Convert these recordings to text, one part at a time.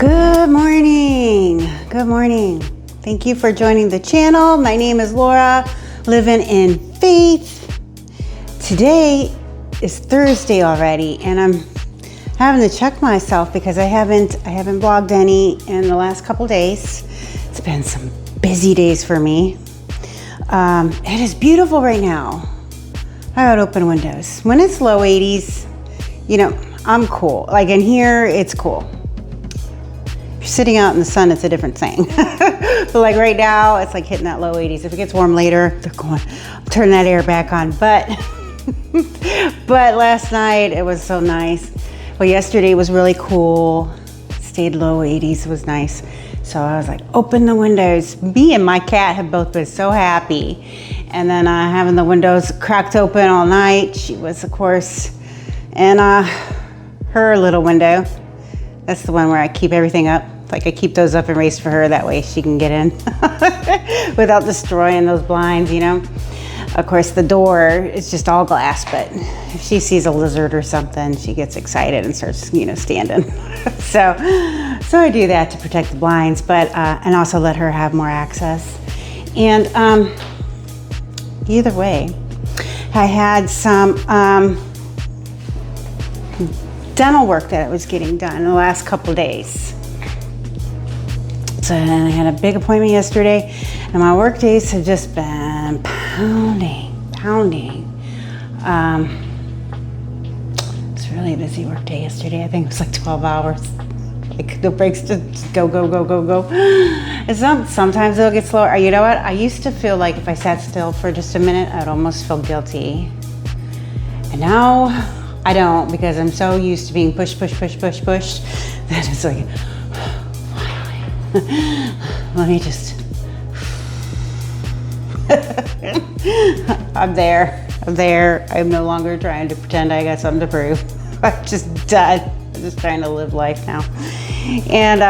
Good morning. Good morning. Thank you for joining the channel. My name is Laura, living in faith. Today is Thursday already, and I'm having to check myself because I haven't vlogged any in the last couple days. It's been some busy days for me. It is beautiful right now. I got open windows. When it's low 80s, you know, I'm cool. Like in here, it's cool. If you're sitting out in the sun, it's a different thing. But like right now, it's like hitting that low 80s. If it gets warm later, they're going, turn that air back on. But last night, it was so nice. Well, yesterday was really cool. Stayed low 80s, it was nice. So I was like, open the windows. Me and my cat have both been so happy. And then having the windows cracked open all night. She was, of course, in her little window. That's the one where I keep everything up. Like I keep those up and raised for her. That way she can get in without destroying those blinds, you know. Of course, the door is just all glass, but if she sees a lizard or something, she gets excited and starts, you know, standing. So I do that to protect the blinds, but and also let her have more access. And either way, I had some dental work that I was getting done in the last couple of days. So I had a big appointment yesterday, and my work days have just been pounding. It's really a busy work day yesterday. I think it was like 12 hours. Like the breaks just go. And sometimes it'll get slower. You know what? I used to feel like if I sat still for just a minute, I'd almost feel guilty. And now I don't, because I'm so used to being pushed that it's like, let me just, I'm there. I'm no longer trying to pretend I got something to prove. I'm just done. I'm just trying to live life now. And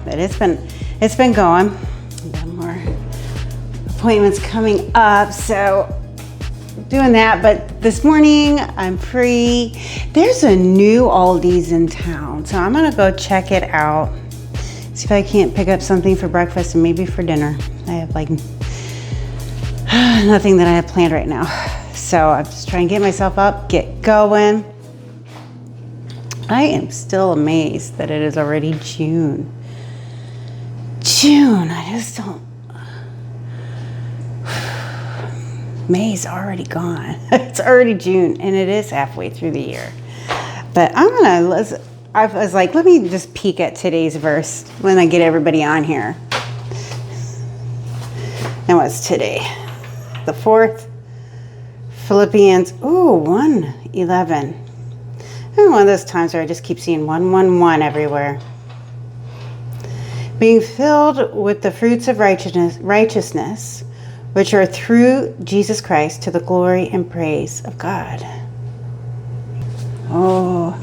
but it's been going. I've got more appointments coming up, so doing that. But this morning I'm free. There's a new Aldi's in town, so I'm gonna go check it out. See if I can't pick up something for breakfast and maybe for dinner. I have like nothing that I have planned right now. So I'm just trying to get myself up, get going. I am still amazed that it is already June. I just don't. May's already gone. It's already June, and it is halfway through the year. But I was like, let me just peek at today's verse when I get everybody on here. And what's today? The 4th. Philippians, 1:11. And one of those times where I just keep seeing 1:11 everywhere. Being filled with the fruits of righteousness, which are through Jesus Christ, to the glory and praise of God. Oh.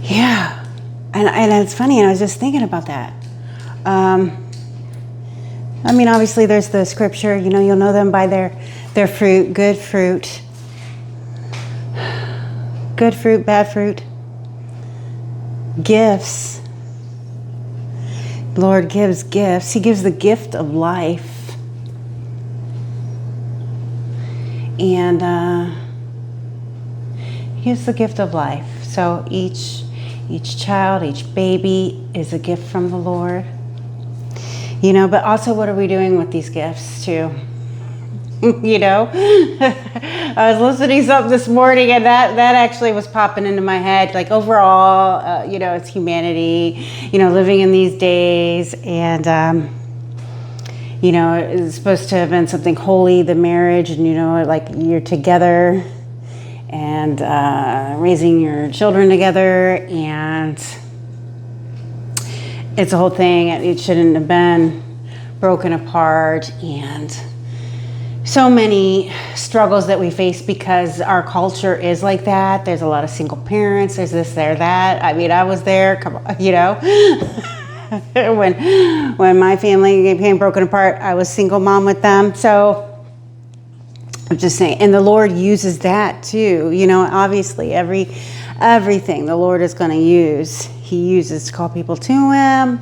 Yeah. And it's funny, and I was just thinking about that. I mean, obviously there's the scripture, you know, you'll know them by their fruit, good fruit, bad fruit, gifts. Lord gives gifts. He gives the gift of life. And he gives the gift of life. So each child, each baby is a gift from the Lord. You know, but also what are we doing with these gifts too? You know, I was listening to something this morning, and that actually was popping into my head. Like overall, you know, it's humanity, you know, living in these days, and you know, it's supposed to have been something holy, the marriage, and you know, like you're together and raising your children together, and it's a whole thing. It shouldn't have been broken apart, and so many struggles that we face because our culture is like that. There's a lot of single parents. There's this, there, that. I mean, I was there. Come on, you know, when my family became broken apart, I was single mom with them. So I'm just saying, and the Lord uses that too. You know, obviously every everything the Lord is going to use, he uses to call people to him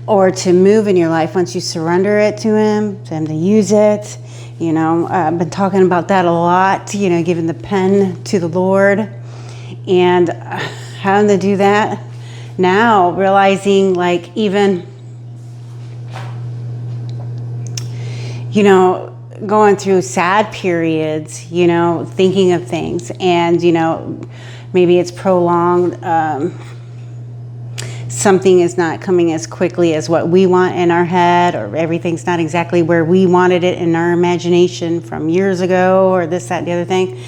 or to move in your life once you surrender it to him to use it. You know, I've been talking about that a lot, you know, giving the pen to the Lord and having to do that now, realizing like even, you know, going through sad periods, you know, thinking of things and, you know, maybe it's prolonged. Something is not coming as quickly as what we want in our head, or everything's not exactly where we wanted it in our imagination from years ago, or this, that, and the other thing.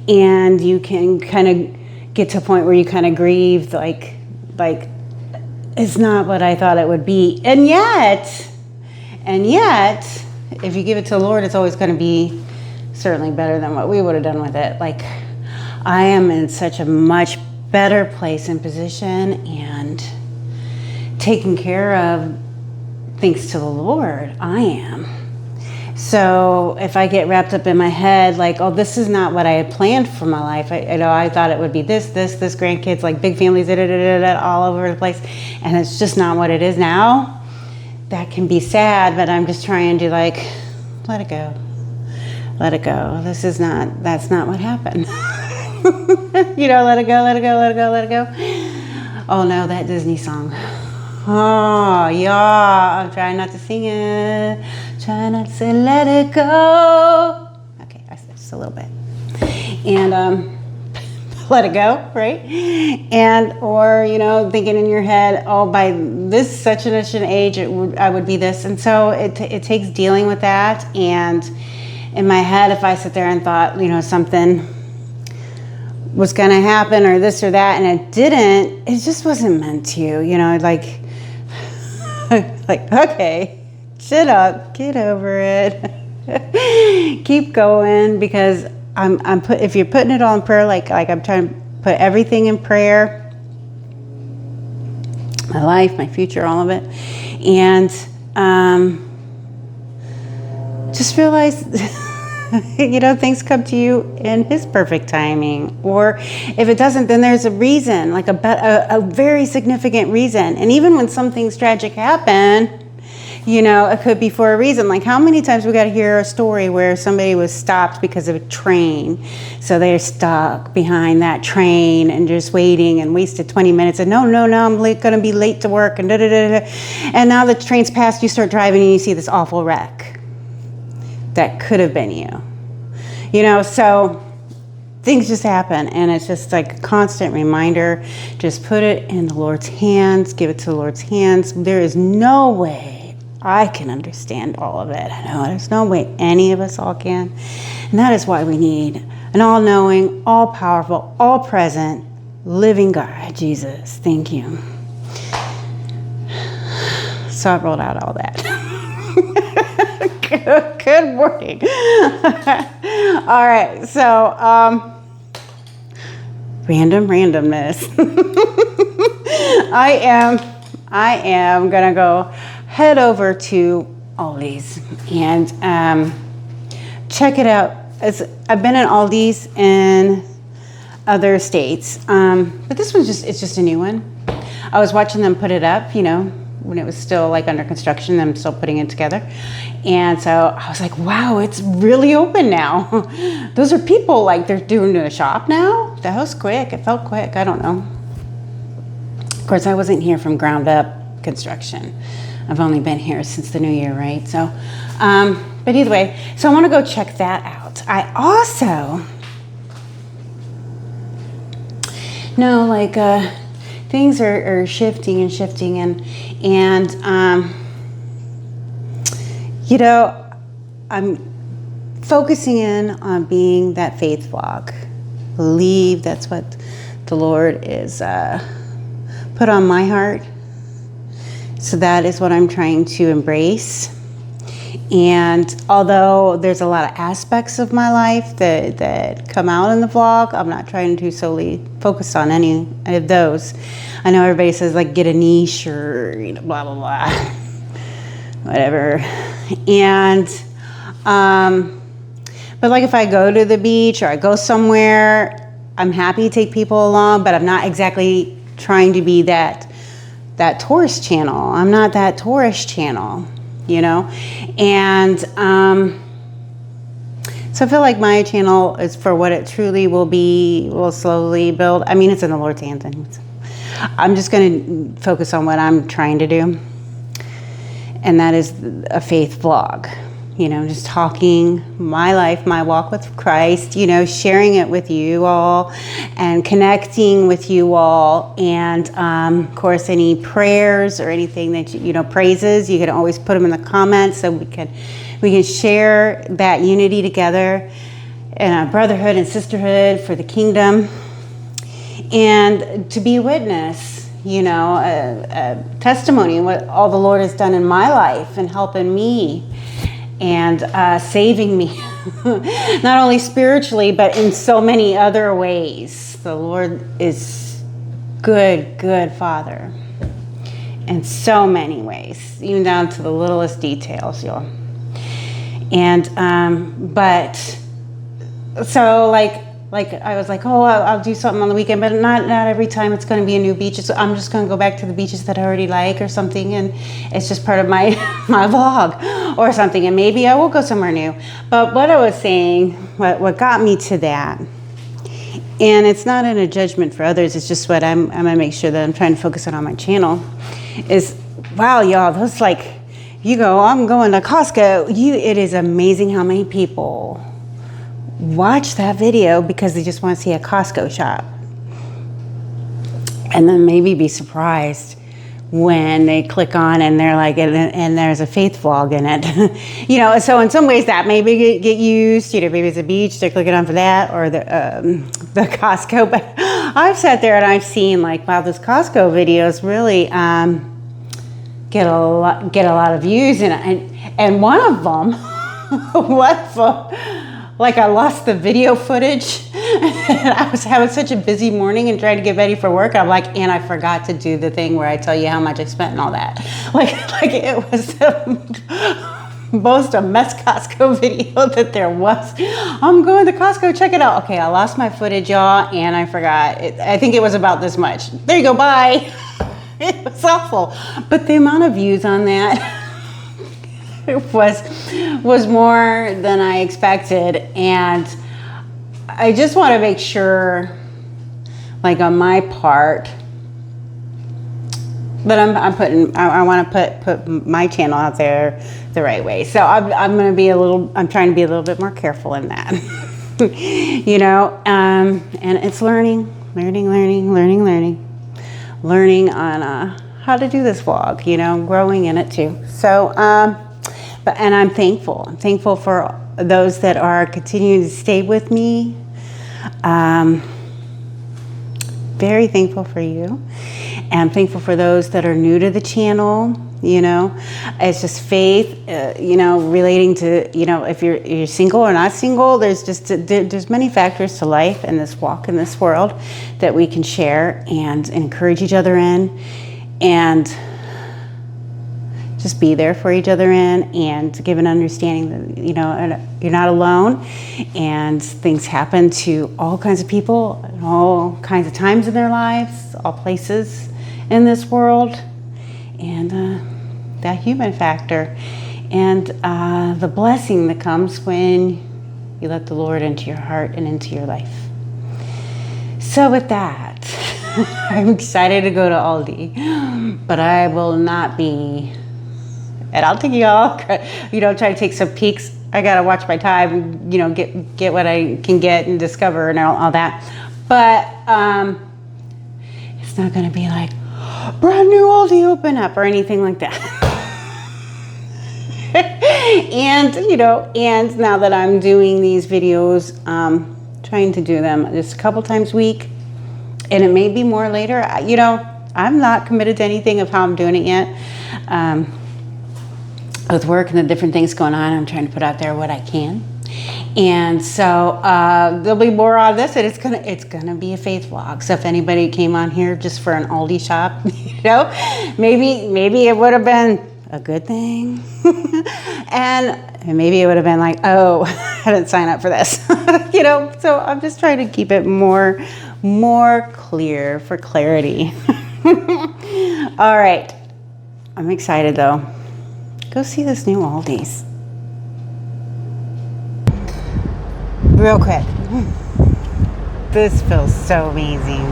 And you can kind of get to a point where you kind of grieve, like it's not what I thought it would be. And yet, if you give it to the Lord, it's always going to be certainly better than what we would have done with it. Like, I am in such a much better place and position and taken care of thanks to the Lord. I am. So if I get wrapped up in my head, like, oh, this is not what I had planned for my life. I thought it would be this grandkids, like big families, all over the place. And it's just not what it is now. That can be sad, but I'm just trying to like, let it go. Let it go. That's not what happened. You know, let it go, let it go, let it go, let it go. Oh no, that Disney song. Oh, yeah, I'm trying not to sing it. Try not to say let it go. Okay, just a little bit. And let it go, right? And, or, you know, thinking in your head, oh, by this such and such an age, I would be this. And so it takes dealing with that. And in my head, if I sit there and thought, you know, something was going to happen or this or that, and it didn't, it just wasn't meant to, you know, like, okay, shut up, get over it, keep going, because if you're putting it all in prayer, like I'm trying to put everything in prayer, my life, my future, all of it, and just realize, you know, things come to you in his perfect timing. Or if it doesn't, then there's a reason, like a very significant reason. And even when some things tragic happen, you know, it could be for a reason. Like how many times we got to hear a story where somebody was stopped because of a train. So they're stuck behind that train and just waiting and wasted 20 minutes. And no, I'm going to be late to work. And And now the train's passed, you start driving and you see this awful wreck. That could have been you. You know, so things just happen, and it's just like a constant reminder. Just put it in the Lord's hands, give it to the Lord's hands. There is no way I can understand all of it. I know there's no way any of us all can. And that is why we need an all-knowing, all-powerful, all-present, living God, Jesus. Thank you. So I rolled out all that. Good morning. All right, so randomness. I am gonna go head over to Aldi's and check it out. I've been in Aldi's in other states, but this one's it's just a new one. I was watching them put it up, you know, when it was still like under construction. I'm still putting it together. And so I was like, wow, it's really open now. Those are people, like they're doing a shop now. That was quick. It felt quick. I don't know. Of course, I wasn't here from ground up construction. I've only been here since the new year, right? So, but either way, so I want to go check that out. I also know like things are shifting and you know, I'm focusing in on being that faith walk. Believe that's what the Lord is put on my heart. So that is what I'm trying to embrace. And although there's a lot of aspects of my life that come out in the vlog, I'm not trying to solely focus on any of those. I know everybody says like get a niche or, you know, blah, blah, blah, whatever. And, but like if I go to the beach or I go somewhere, I'm happy to take people along, but I'm not exactly trying to be that tourist channel. I'm not that tourist channel, and so I feel like my channel is for what it truly will be. Will slowly build. I mean, it's in the Lord's hands, and I'm just going to focus on what I'm trying to do, and that is a faith vlog. Just talking my life, my walk with Christ, sharing it with you all and connecting with you all. And of course, any prayers or anything that, praises, you can always put them in the comments so we can share that unity together in a brotherhood and sisterhood for the kingdom. And to be a witness, a testimony of what all the Lord has done in my life and helping me and saving me, not only spiritually, but in so many other ways. The Lord is good Father in so many ways, even down to the littlest details, y'all. And, but, so like I was like, oh, I'll do something on the weekend, but not every time it's going to be a new beach. I'm just going to go back to the beaches that I already like or something, and it's just part of my vlog or something, and maybe I will go somewhere new. But what I was saying, what got me to that, and it's not in a judgment for others, it's just what I'm going to make sure that I'm trying to focus on my channel, is, wow, y'all, those you go, I'm going to Costco. It is amazing how many people watch that video because they just want to see a Costco shop, and then maybe be surprised when they click on and they're like, and there's a faith vlog in it. So in some ways that maybe get used, maybe it's a beach, they're clicking on for that, or the Costco. But I've sat there and I've seen wow, those Costco videos really get a lot of views, and one of them, I lost the video footage, and I was having such a busy morning and trying to get ready for work. I'm like, and I forgot to do the thing where I tell you how much I spent and all that. It was the most a mess Costco video that there was. I'm going to Costco, check it out. Okay, I lost my footage, y'all, and I forgot. I think it was about this much. There you go, bye. It was awful. But the amount of views on that was more than I expected, and I just want to make sure, on my part, that I want to put my channel out there the right way. So I'm trying to be a little bit more careful in that, and it's learning on how to do this vlog, growing in it too. So, and I'm thankful. I'm thankful for those that are continuing to stay with me. Very thankful for you. And I'm thankful for those that are new to the channel. It's just faith, relating to, if you're single or not single, there's many factors to life and this walk in this world that we can share and encourage each other in, and just be there for each other in, and give an understanding that, you're not alone, and things happen to all kinds of people at all kinds of times in their lives, all places in this world, and that human factor, and the blessing that comes when you let the Lord into your heart and into your life. So with that, I'm excited to go to Aldi, but I will not be. And I'll take y'all, try to take some peeks. I gotta watch my time, get what I can get and discover and all that. But it's not gonna be like brand new Aldi open up or anything like that. And now that I'm doing these videos, trying to do them just a couple times a week, and it may be more later. I'm not committed to anything of how I'm doing it yet. With work and the different things going on, I'm trying to put out there what I can, and so there'll be more on this, and it's gonna be a faith vlog. So if anybody came on here just for an Aldi shop, maybe it would have been a good thing. and maybe it would have been like, oh, I didn't sign up for this. You know, so I'm just trying to keep it more clear for clarity. All right. I'm excited though. Go see this new Aldi's. Real quick. This feels so amazing.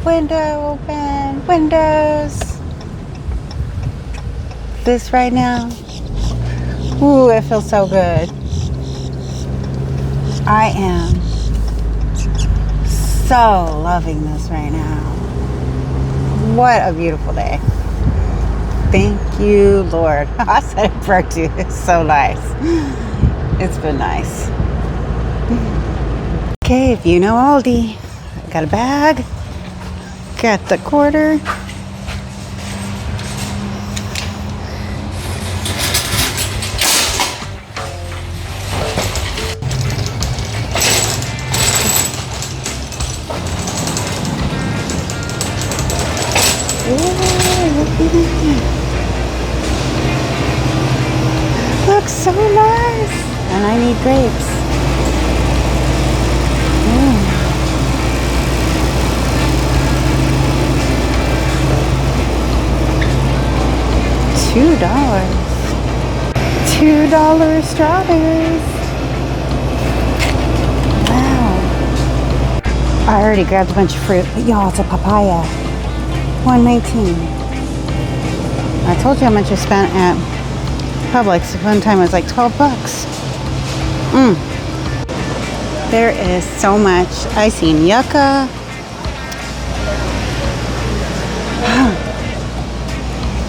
Window open, windows. This right now. Ooh, it feels so good. I am so loving this right now. What a beautiful day. Thank you, Lord. I said it for you. It's so nice. It's been nice. Okay, if you know Aldi, I got a bag, got the quarter. Looks so nice. And I need grapes. $2 strawberries. Wow. I already grabbed a bunch of fruit, but y'all, it's a papaya. $1.19. I told you how much I spent at Publix. One time it was like 12 bucks. There is so much. I seen yucca.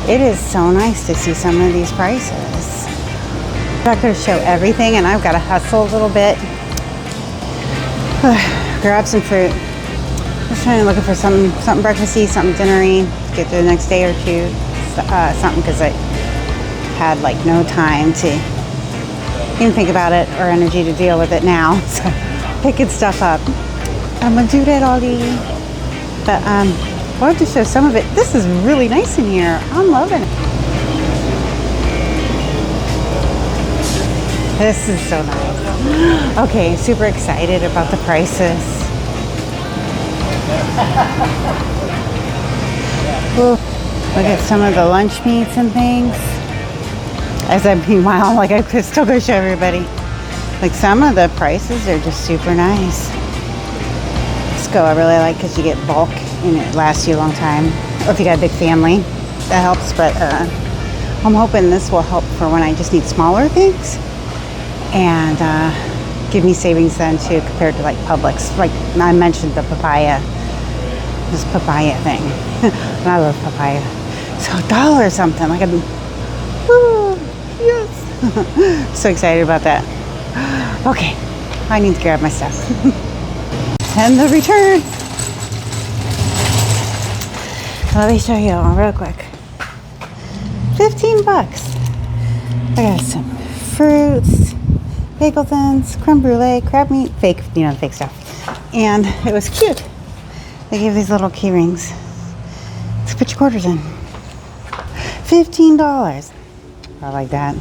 It is so nice to see some of these prices. I'm not going to show everything, and I've got to hustle a little bit. Grab some fruit. Just trying to look for something breakfasty, something dinnery, get through the next day or two. Something, because I had like no time to even think about it or energy to deal with it now. So picking stuff up. I'm gonna do that all day. But I wanted to show some of it. This is really nice in here. I'm loving it. This is so nice. Okay, super excited about the prices. Ooh, look at some of the lunch meats and things. As I'm meanwhile, like I could still go show everybody. Like some of the prices are just super nice. Costco I really like because you get bulk and it lasts you a long time. Or if you got a big family, that helps. But I'm hoping this will help for when I just need smaller things. And give me savings then too compared to like Publix. Like I mentioned the papaya. This papaya thing. And I love papaya. So $1 something. Like yes. So excited about that. Okay, I need to grab my stuff. And the return. Let me show you all real quick. 15 bucks. I got some fruits, bagel thins, creme brulee, crab meat, fake, you know, fake stuff. And it was cute. They gave these little key rings to put your quarters in. $15. I like that.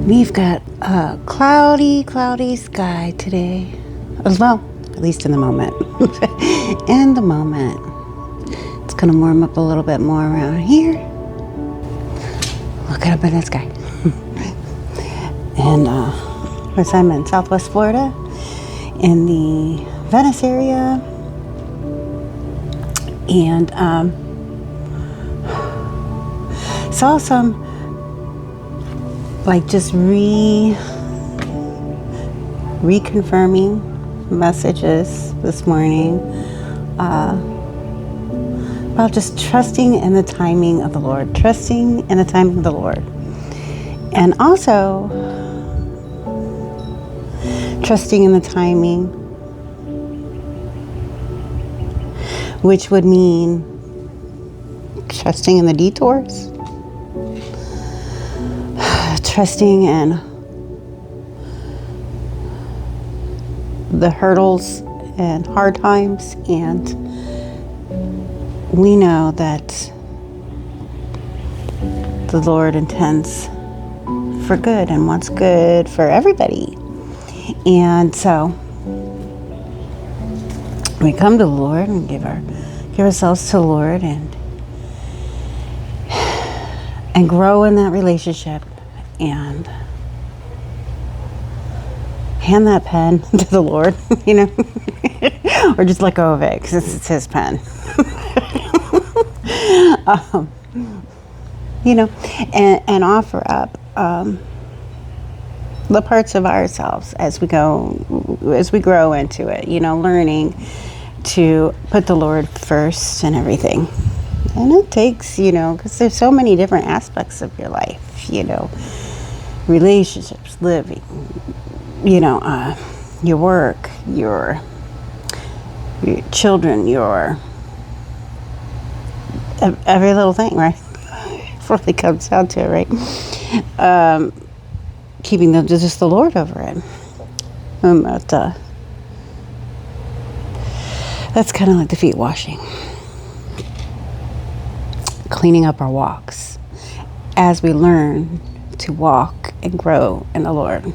We've got a cloudy sky today as well, at least in the moment. In the moment. It's gonna warm up a little bit more around here. Look up in the sky. And I'm in Southwest Florida, in the Venice area, and saw some like just reconfirming messages this morning about just trusting in the timing of the Lord, trusting in the timing of the Lord, and also trusting in the timing, which would mean trusting in the detours, trusting in the hurdles and hard times, and we know that the Lord intends for good and wants good for everybody. And so we come to the Lord and give ourselves to the Lord and grow in that relationship, and hand that pen to the Lord, or just let go of it because it's his pen. And offer up the parts of ourselves as we grow into it, learning to put the Lord first in everything. And it takes, because there's so many different aspects of your life, relationships, living, your work, your children, your every little thing, right? It really comes down to it, right? Keeping just the Lord over it. That's kind of like the feet washing, cleaning up our walks as we learn to walk and grow in the Lord.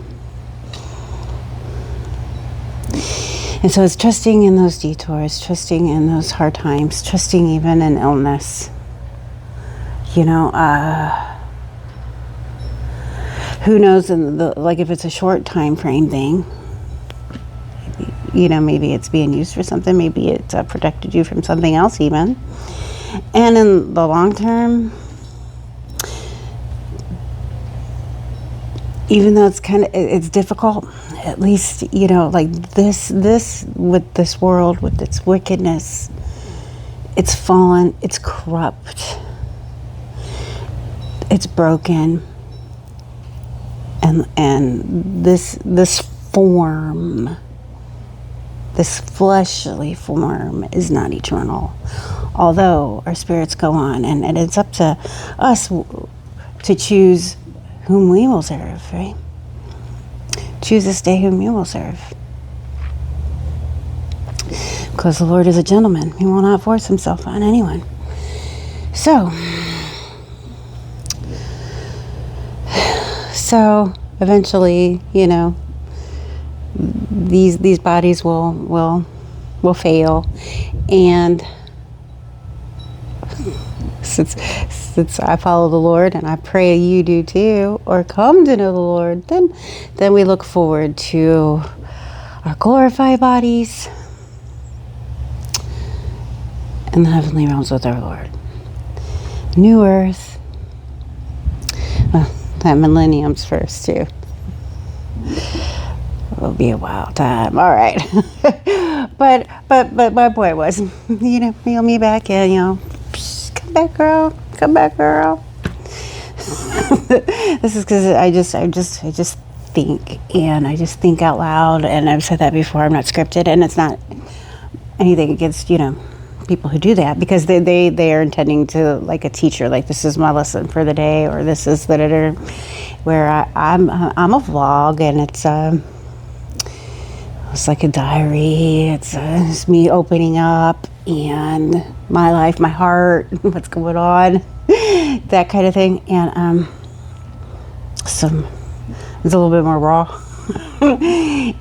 And so it's trusting in those detours, trusting in those hard times, trusting even in illness. Who knows, if it's a short time frame thing, maybe it's being used for something, maybe it's protected you from something else even. And in the long term, even though it's difficult, at least, this with this world, with its wickedness, it's fallen, it's corrupt, it's broken, and this form, this fleshly form, is not eternal, although our spirits go on, and it's up to us to choose whom we will serve, right? Choose this day whom you will serve. Because the Lord is a gentleman. He will not force himself on anyone. So eventually, these bodies will fail, and since I follow the Lord, and I pray you do too, or come to know the Lord, then we look forward to our glorified bodies in the heavenly realms with our Lord. New earth. Well, that millennium's first too. It'll be a wild time. All right. but my point was, reel me back in, come back, girl. Come back, girl. This is because I just think, and I just think out loud, and I've said that before. I'm not scripted, and it's not anything against people who do that, because they are intending to, like a teacher, like this is my lesson for the day, or this is the where I'm a vlog, and it's like a diary. It's me opening up, and my life, my heart, what's going on, that kind of thing. And it's a little bit more raw.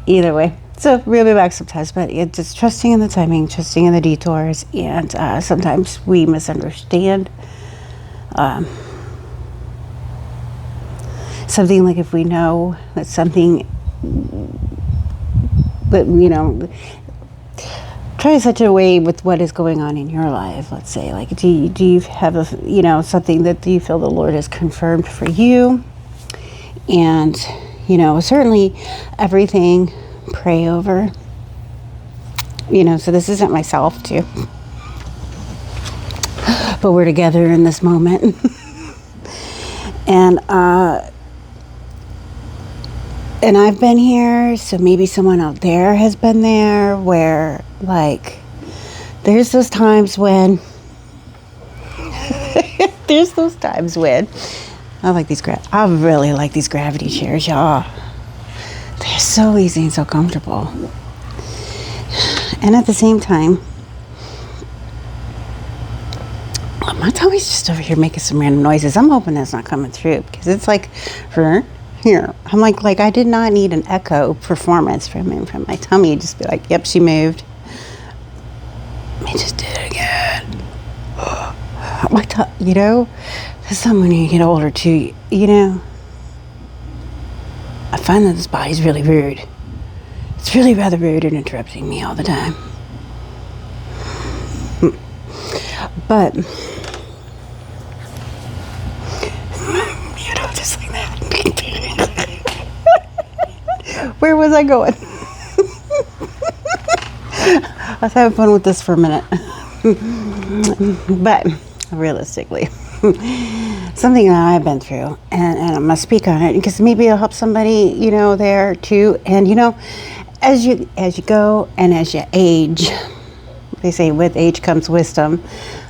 Either way. So really like sometimes, but it's just trusting in the timing, trusting in the detours, and sometimes we misunderstand something. Like if we know that something, but try in such a way with what is going on in your life. Let's say, like, do you have something that you feel the Lord has confirmed for you, and certainly everything. Pray over, so this isn't myself too, but we're together in this moment. and I've been here, so maybe someone out there has been there, where like there's those times when I really like these gravity chairs, y'all. They're so easy and so comfortable. And at the same time, my tummy's just over here making some random noises. I'm hoping that's not coming through, because it's like, here. I'm like I did not need an echo performance from my tummy. Just be like, yep, she moved. I just did it again. That's something when you get older too, I find that this body's really rude. It's really rather rude and interrupting me all the time. But, just like that. Where was I going? I was having fun with this for a minute. But, realistically, something that I've been through, and I'm gonna speak on it because maybe it'll help somebody, there too. And as you go and as you age, they say with age comes wisdom.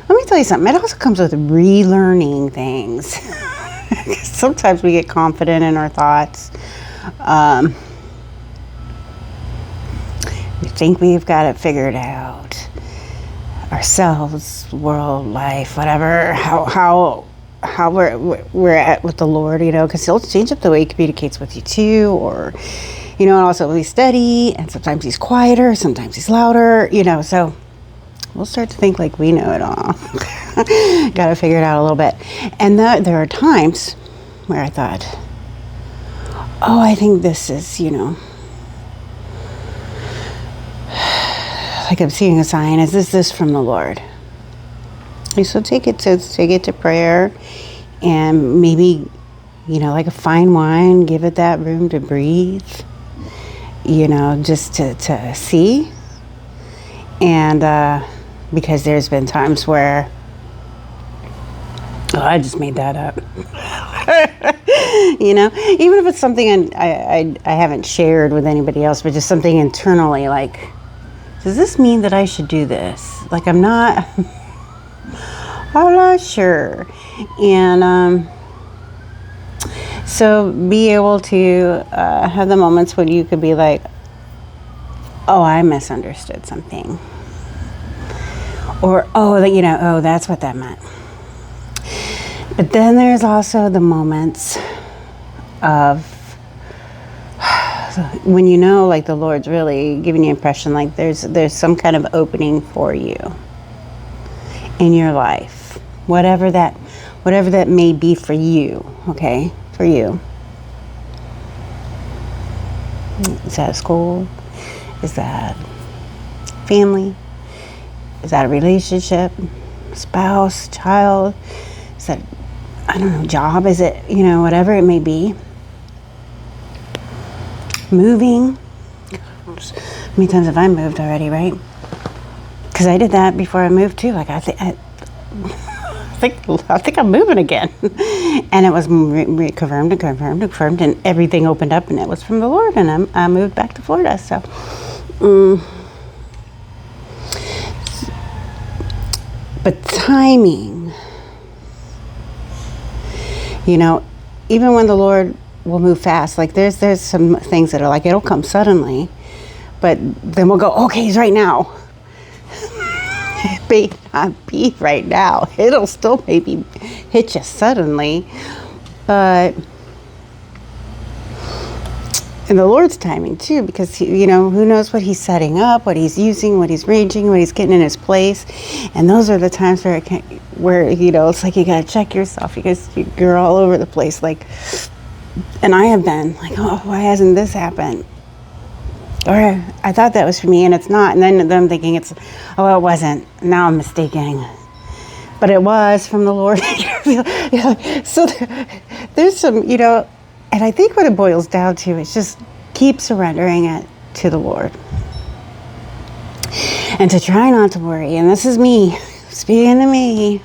Let me tell you something. It also comes with relearning things. Sometimes we get confident in our thoughts. We think we've got it figured out. Ourselves, world, life, whatever, how we're at with the Lord, because He'll change up the way He communicates with you too, or, and also He's steady, and sometimes He's quieter, sometimes He's louder, so we'll start to think like we know it all. Got to figure it out a little bit. And there are times where I thought, oh, I think this is, like I'm seeing a sign. Is this from the Lord? So take it to prayer, and maybe, like a fine wine, give it that room to breathe, just to see. And because there's been times where, I just made that up. Even if it's something I haven't shared with anybody else, but just something internally, like, does this mean that I should do this? Like, I'm not sure. And so be able to have the moments when you could be like, oh, I misunderstood something. Or, oh, that's what that meant. But then there's also the moments of when like the Lord's really giving you impression, like there's some kind of opening for you in your life, whatever that may be for you. Okay, for you. Is that school? Is that family? Is that a relationship? Spouse? Child? Is that, I don't know, job? Is it, whatever it may be? Moving. How many times have I moved already, right? Because I did that before I moved too. Like I think I'm moving again. And it was confirmed, and everything opened up, and it was from the Lord, and I moved back to Florida. So, but timing, even when the Lord will move fast, like there's some things that are like, it'll come suddenly, but then we'll go, okay, He's right now. It may not be right now. It'll still maybe hit you suddenly, but in the Lord's timing too, because he, who knows what he's setting up, what he's using, what he's raging, what he's getting in his place. And those are the times where it's like you gotta check yourself, because you're all over the place. Like, and I have been like, oh, why hasn't this happened? Or I thought that was for me and it's not. And then I'm thinking it wasn't. Now I'm mistaken. But it was from the Lord. So there's some, and I think what it boils down to is just keep surrendering it to the Lord. And to try not to worry. And this is me, speaking to me.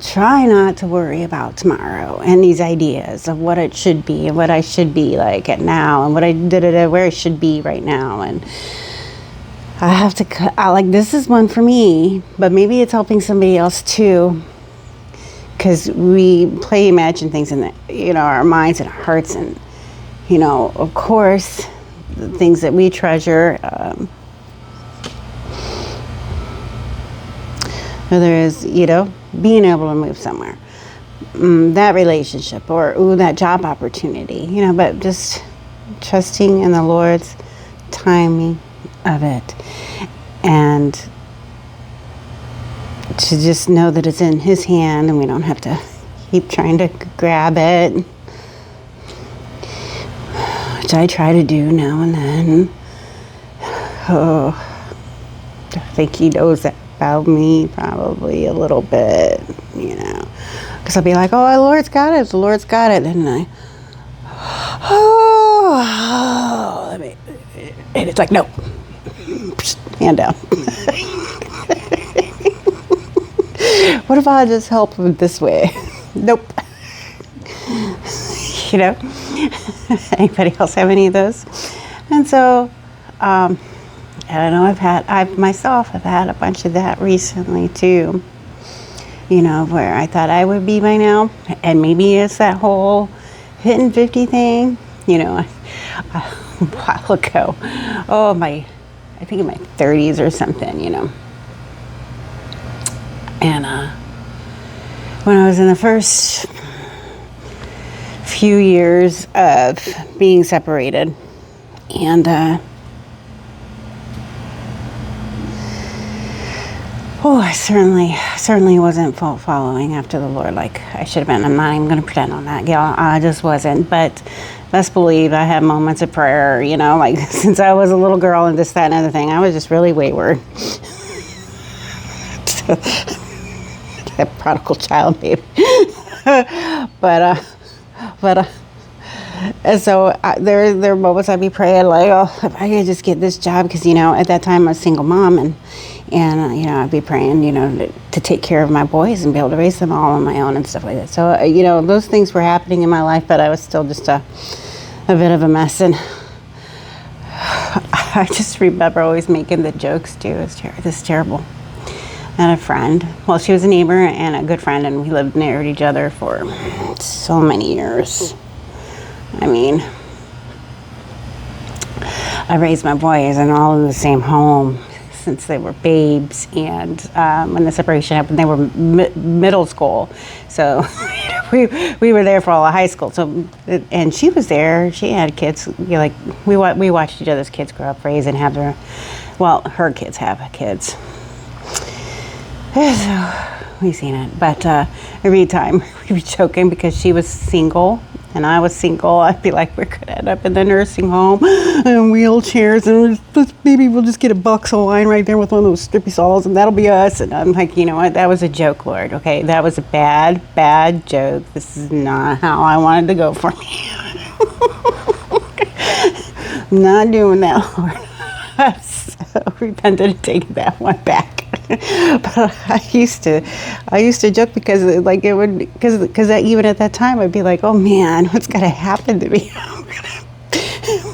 Try not to worry about tomorrow and these ideas of what it should be and what I should be like at now and what where I should be right now. And I have to cut out, like, this is one for me, but maybe it's helping somebody else too. Because we imagine things in our minds and our hearts, and of course, the things that we treasure. Whether it's being able to move somewhere, that relationship, or that job opportunity, but just trusting in the Lord's timing of it, and to just know that it's in His hand and we don't have to keep trying to grab it, which I try to do now and then. Oh, I think He knows that about me probably a little bit, because I'll be like, oh, the Lord's got it, and and it's like, no, hand down. What if I just help him this way? Nope. Anybody else have any of those? And so, and I know I've myself have had a bunch of that recently too, where I thought I would be by now, and maybe it's that whole hitting 50 thing, a while ago, I think in my 30s or something, and when I was in the first few years of being separated, and I certainly wasn't following after the Lord like I should have been. I'm not even going to pretend on that, y'all. I just wasn't. But best believe I had moments of prayer, like since I was a little girl and this, that, and other thing. I was just really wayward. That prodigal child, maybe. And so there are moments I'd be praying like, oh, if I could just get this job, because at that time I was a single mom, and I'd be praying to take care of my boys and be able to raise them all on my own and stuff like that. So those things were happening in my life, but I was still just a bit of a mess. And I just remember always making the jokes too. This is terrible. And a friend, well, she was a neighbor and a good friend, and we lived near each other for so many years. I mean, I raised my boys and all in the same home since they were babes, and when the separation happened, they were middle school. So we were there for all of high school. So, and she was there. She had kids. We watched each other's kids grow up, raise, and have her kids have kids. So we've seen it, but every time we'd be joking because she was single and I was single. I'd be like, we're gonna end up in the nursing home and wheelchairs, and maybe we'll just get a box of wine right there with one of those strippy saws, and that'll be us. And I'm like, you know what? That was a joke, Lord. Okay, that was a bad joke. This is not how I wanted to go for me. I'm not doing that, Lord. I'm so repentant of taking that one back. But I used to joke because because even at that time I'd be like, oh man, what's gonna happen to me? I'm gonna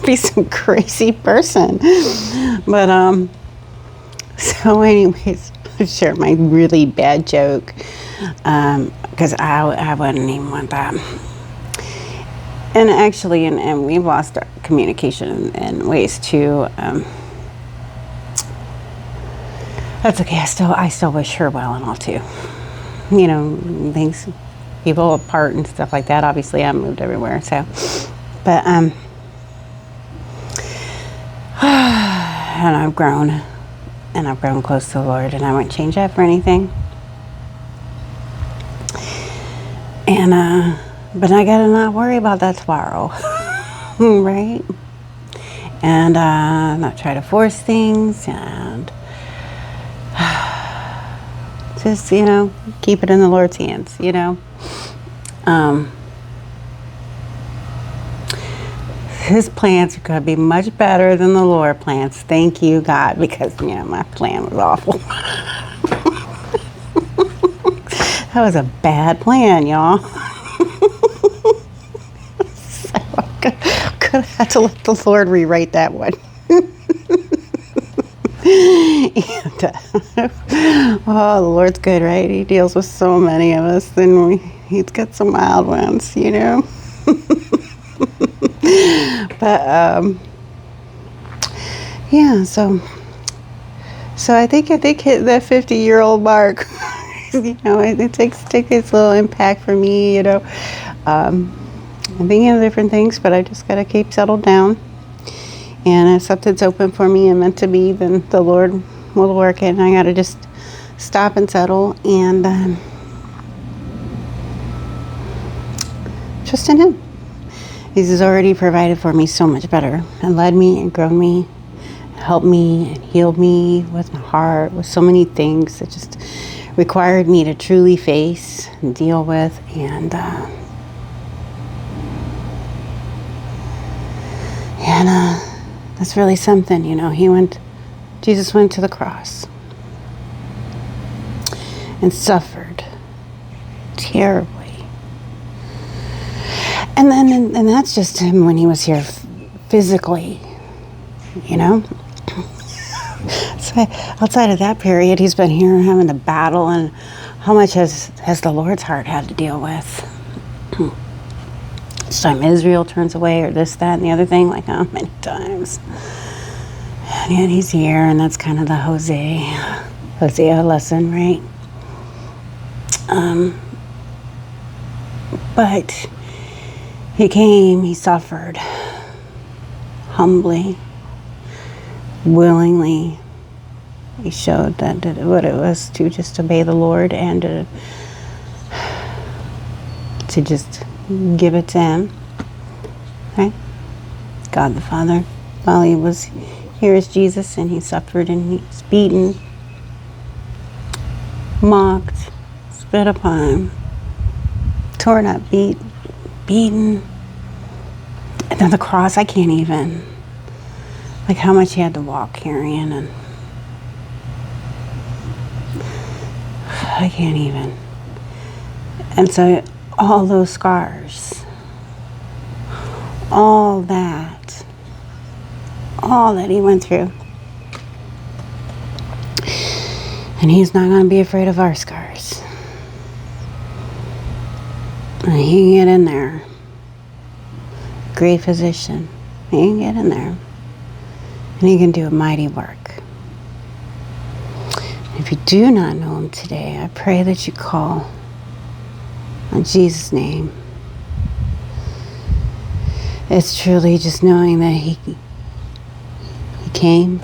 be some crazy person. But so anyways, I'll share my really bad joke because I wouldn't even want that. And actually, and we've lost our communication in ways too. That's okay. I still wish her well and all too. Things, people apart and stuff like that. Obviously, I moved everywhere. So, but And I've grown. And I've grown close to the Lord. And I wouldn't change that for anything. And, but I gotta not worry about that tomorrow. Right? And not try to force things. And just, keep it in the Lord's hands, His plans are going to be much better than the Lord plans. Thank you, God, because, my plan was awful. That was a bad plan, y'all. So I could have had to let the Lord rewrite that one. Oh, the Lord's good, right? He deals with so many of us, and He's got some wild ones, But yeah, so I think hit that 50-year-old mark. It takes its little impact for me. I'm thinking of different things, but I just gotta keep settled down. And if something's open for me and meant to be, then the Lord will work it. And I gotta just stop and settle and trust in Him. He's already provided for me so much better and led me and grown me, helped me and healed me with my heart, with so many things that just required me to truly face and deal with. And that's really something, Jesus went to the cross and suffered terribly. And that's just Him when He was here physically, So outside of that period, He's been here having to battle, and how much has the Lord's heart had to deal with? Each time Israel turns away, or this, that, and the other thing, like how many times? And yet He's here, and that's kind of the Hosea lesson, right? But He came, He suffered humbly, willingly. He showed what it was to just obey the Lord and to just give it to Him. Right? God the Father, while He was here as Jesus, and He suffered and He was beaten, mocked, spit upon, torn up, beaten. And then the cross, I can't even. Like how much He had to walk carrying, and I can't even. And so all those scars, all that He went through. And He's not going to be afraid of our scars. And He can get in there. Great physician. He can get in there. And He can do a mighty work. If you do not know Him today, I pray that you call on Jesus' name. It's truly just knowing that He came,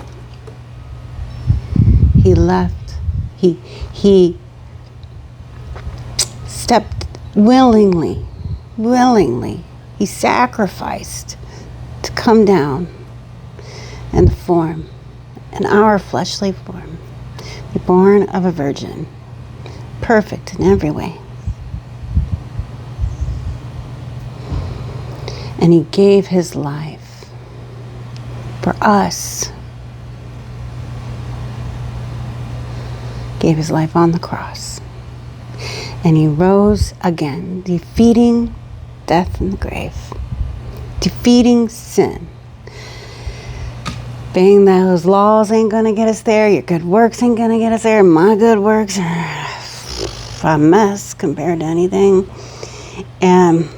He left, He stepped willingly, He sacrificed to come down in the form, in our fleshly form, be born of a virgin, perfect in every way. And He gave His life for us. Gave His life on the cross. And He rose again, defeating death in the grave, defeating sin. Being those laws ain't gonna get us there, your good works ain't gonna get us there, my good works are a mess compared to anything. And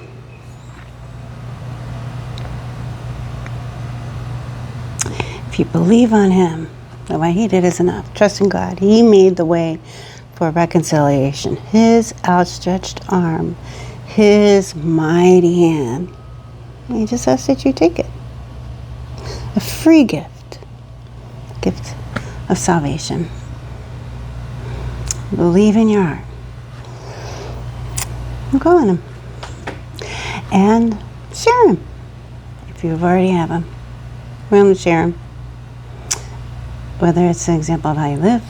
if you believe on Him, the way He did is enough. Trust in God. He made the way for reconciliation. His outstretched arm, His mighty hand. He just asks that you take it. A free gift. gift of salvation. Believe in your heart. I'm calling him. And share him. If you already have him, we're going to share him. Whether it's an example of how you live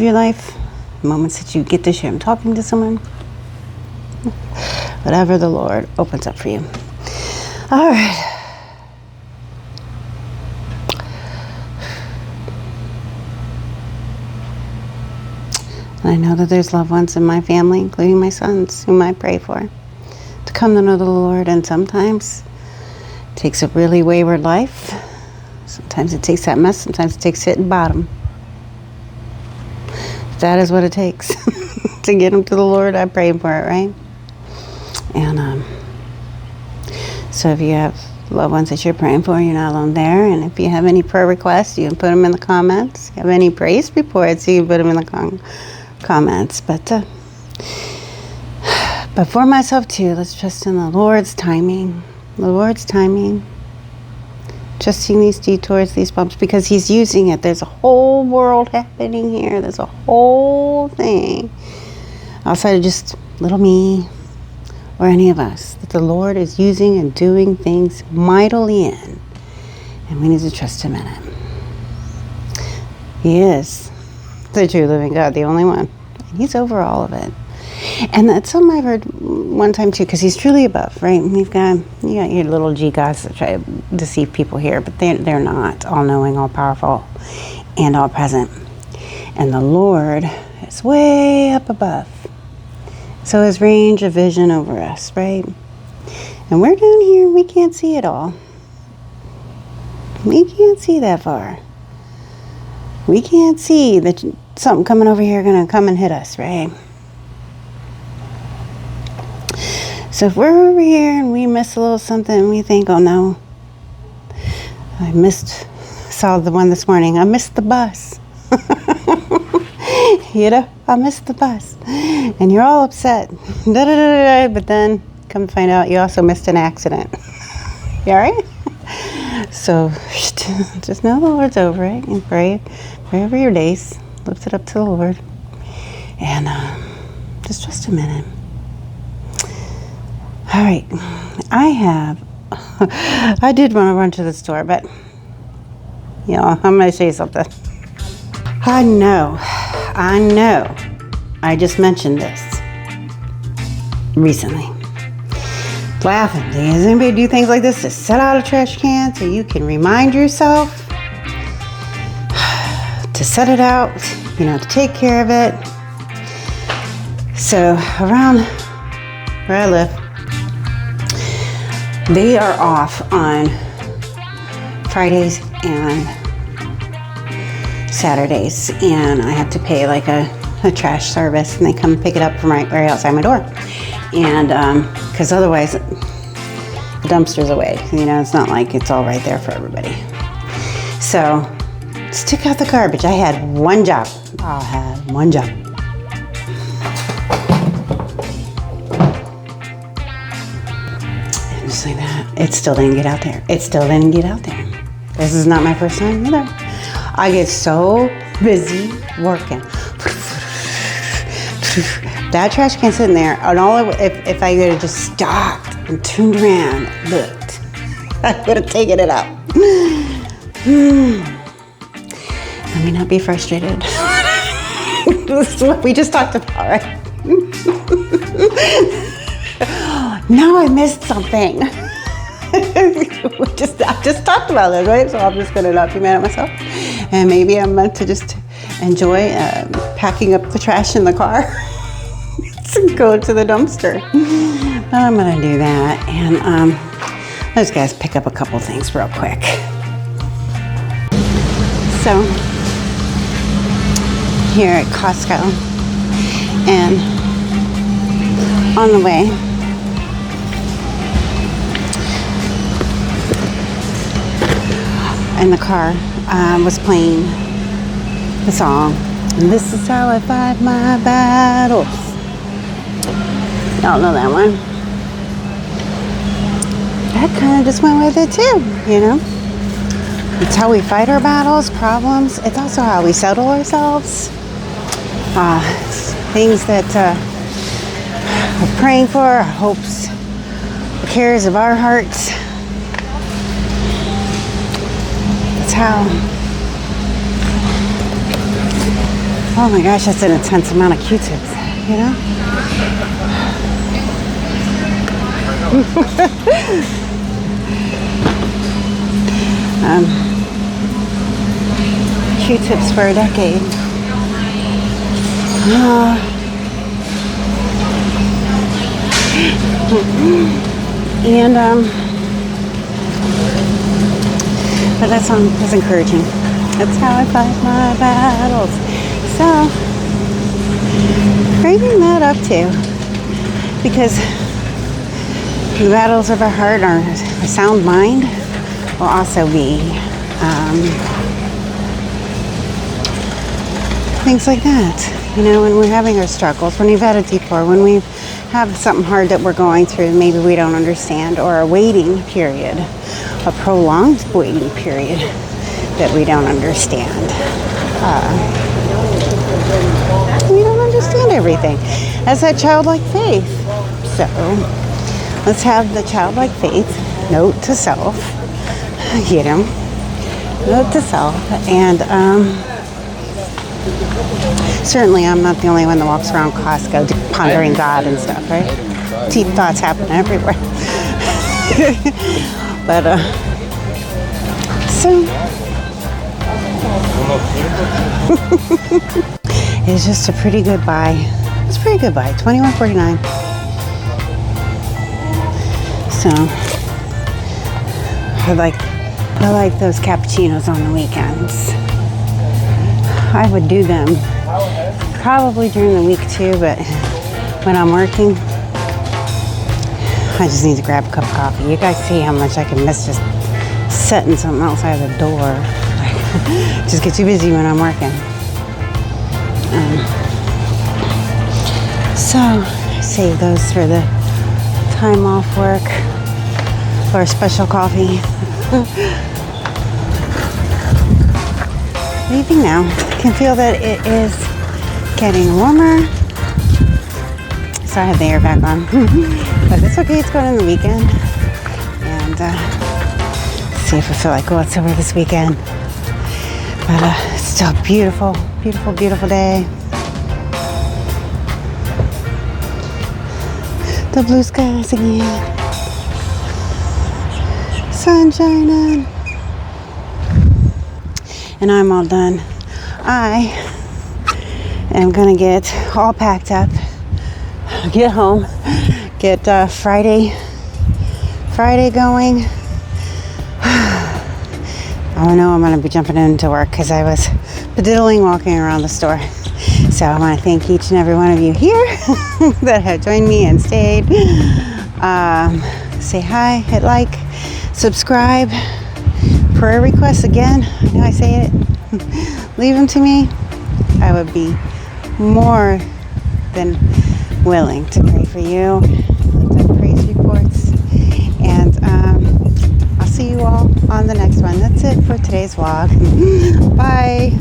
your life, moments that you get to share him talking to someone, whatever the Lord opens up for you. All right. And I know that there's loved ones in my family, including my sons, whom I pray for, to come to know the Lord. And sometimes it takes a really wayward life. Sometimes it takes that mess. Sometimes it takes hitting bottom. That is what it takes to get them to the Lord. I pray for it, right? And so if you have loved ones that you're praying for, you're not alone there. And if you have any prayer requests, you can put them in the comments. If you have any praise reports, you can put them in the comments. But for myself too, let's trust in the Lord's timing. The Lord's timing. Trusting these detours, these bumps, because he's using it. There's a whole world happening here. There's a whole thing outside of just little me or any of us that the Lord is using and doing things mightily in. And we need to trust him in it. He is the true living God, the only one. And he's over all of it. And that's something I heard one time too, because he's truly above, right? And you got your little G gods that try to deceive people here, but they're not all-knowing, all-powerful, and all-present. And the Lord is way up above. So his range of vision over us, right? And we're down here, we can't see it all. We can't see that far. We can't see that something coming over here going to come and hit us, right? So if we're over here and we miss a little something and we think, oh no, saw the one this morning, I missed the bus. I missed the bus. And you're all upset. But then come to find out you also missed an accident. You all right? So just know the Lord's over it and pray over your days. Lift it up to the Lord. And just trust him in it. All right, I did want to run to the store, but, I'm going to show you something. I know, I just mentioned this recently. Laughing. Does anybody do things like this to set out a trash can so you can remind yourself to set it out, to take care of it? So around where I live, they are off on Fridays and Saturdays, and I have to pay like a trash service, and they come pick it up from right outside my door. And because otherwise, the dumpster's away. It's not like it's all right there for everybody. So, stick out the garbage. I had one job. Just like that. It still didn't get out there. This is not my first time either. I get so busy working. That trash can sitting there, and if I would have just stopped and turned around, looked, I would have taken it out. Let me not be frustrated. This is what we just talked about, right? Now I missed something. I just talked about this, right? So I'm just going to not be mad at myself. And maybe I'm meant to just enjoy packing up the trash in the car to go to the dumpster. I'm going to do that. And let's guys pick up a couple things real quick. So here at Costco, and on the way, in the car, was playing the song, and this is how I fight my battles. Y'all know that one. That kind of just went with it too, It's how we fight our battles, problems. It's also how we settle ourselves. Things that we're praying for, our hopes, the cares of our hearts. It's how. Oh my gosh, that's an intense amount of Q-tips, you know? Q-tips for a decade. But that song is encouraging. That's how I fight my battles. So, bringing that up too, because the battles of our heart, our sound mind, will also be things like that. You know, when we're having our struggles, when we've had a detour, when we have something hard that we're going through, maybe we don't understand, or a waiting period, a prolonged waiting period that we don't understand. We don't understand everything. That's that childlike faith. So let's have the childlike faith, note to self, you know, note to self. And certainly I'm not the only one that walks around Costco pondering God and stuff, right? Deep thoughts happen everywhere. But so it's just a pretty good buy. It's a pretty good buy. $21.49. So I like those cappuccinos on the weekends. I would do them probably during the week too, but when I'm working, I just need to grab a cup of coffee. You guys see how much I can miss just setting something outside the door. Just get too busy when I'm working. So I save those for the time off work or a special coffee. Leaving now. I can feel that it is getting warmer. So I have the air back on. But it's okay, it's going in the weekend. And see if I feel like going somewhere this weekend. But it's still a beautiful, beautiful, beautiful day. The blue skies again. Sun shining. And I'm all done. I am gonna get all packed up, get home, get Friday going. I know I'm gonna be jumping into work because I was bediddling walking around the store. So I want to thank each and every one of you here that have joined me and stayed. Say hi, hit like, subscribe. Prayer requests again. I know I say it. Leave them to me. I would be more than willing to pray for you. Lift up praise reports. And I'll see you all on the next one. That's it for today's vlog. Bye.